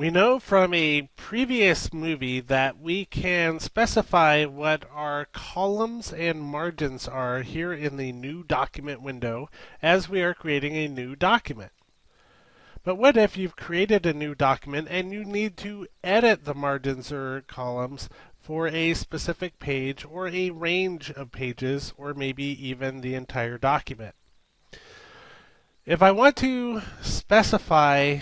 We know from a previous movie that we can specify what our columns and margins are here in the new document window as we are creating a new document. But what if you've created a new document and you need to edit the margins or columns for a specific page or a range of pages or maybe even the entire document? If I want to specify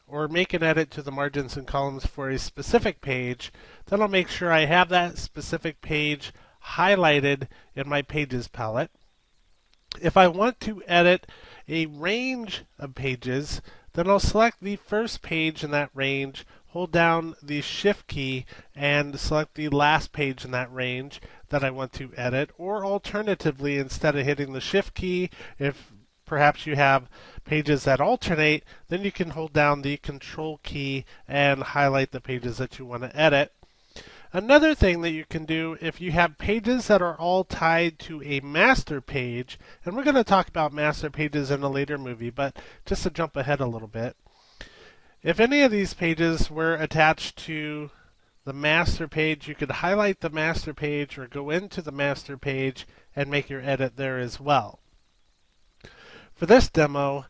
or make an edit to the margins and columns for a specific page, then I'll make sure I have that specific page highlighted in my Pages palette. If I want to edit a range of pages, then I'll select the first page in that range, hold down the Shift key, and select the last page in that range that I want to edit. Or alternatively, instead of hitting the Shift key, if perhaps you have pages that alternate, then you can hold down the Control key and highlight the pages that you want to edit. Another thing that you can do if you have pages that are all tied to a master page, and we're going to talk about master pages in a later movie, but just to jump ahead a little bit, if any of these pages were attached to the master page, you could highlight the master page or go into the master page and make your edit there as well. For this demo,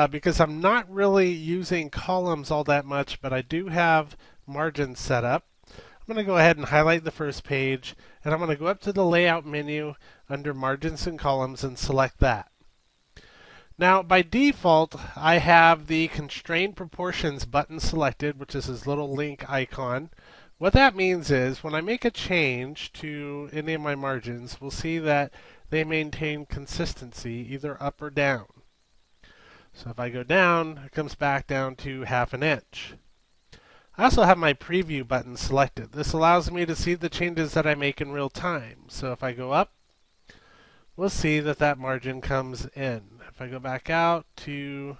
because I'm not really using columns all that much, but I do have margins set up, I'm going to go ahead and highlight the first page, and I'm going to go up to the Layout menu under Margins and Columns and select that. Now, by default, I have the Constrain Proportions button selected, which is this little link icon. What that means is when I make a change to any of my margins, we'll see that they maintain consistency, either up or down. So if I go down, it comes back down to 1/2 inch. I also have my preview button selected. This allows me to see the changes that I make in real time. So if I go up, we'll see that that margin comes in. If I go back out to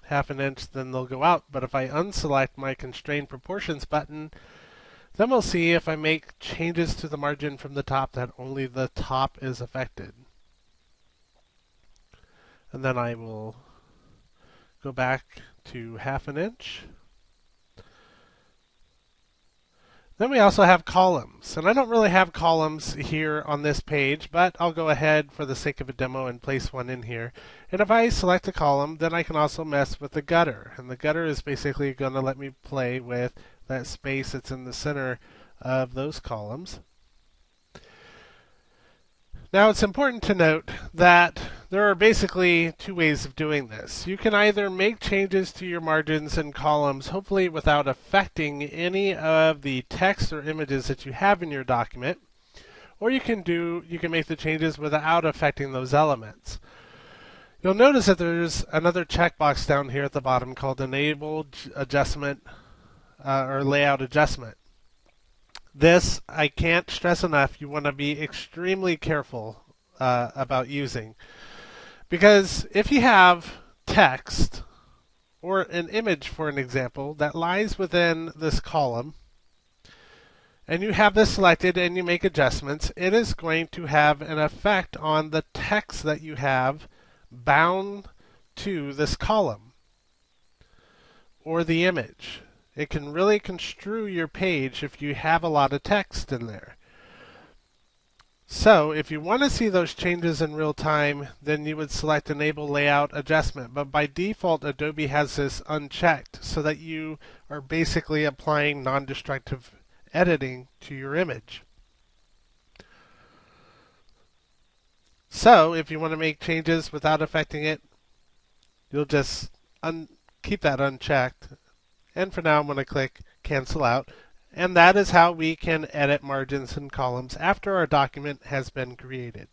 1/2 inch, then they'll go out. But if I unselect my Constrain Proportions button, then we'll see if I make changes to the margin from the top that only the top is affected. And then I will go back to 1/2 inch. Then we also have columns, and I don't really have columns here on this page, but I'll go ahead for the sake of a demo and place one in here. And if I select a column, then I can also mess with the gutter, and the gutter is basically going to let me play with that space that's in the center of those columns. Now it's important to note that there are basically two ways of doing this. You can either make changes to your margins and columns, hopefully without affecting any of the text or images that you have in your document, or you can make the changes without affecting those elements. You'll notice that there's another checkbox down here at the bottom called Enable Adjustment or Layout Adjustment. This, I can't stress enough, you want to be extremely careful about using. Because if you have text or an image, for an example, that lies within this column, and you have this selected and you make adjustments, it is going to have an effect on the text that you have bound to this column or the image. It can really construe your page if you have a lot of text in there. So if you want to see those changes in real time, then you would select Enable Layout Adjustment. But by default, Adobe has this unchecked so that you are basically applying non-destructive editing to your image. So if you want to make changes without affecting it, you'll just keep that unchecked. And for now, I'm going to click Cancel Out. And that is how we can edit margins and columns after our document has been created.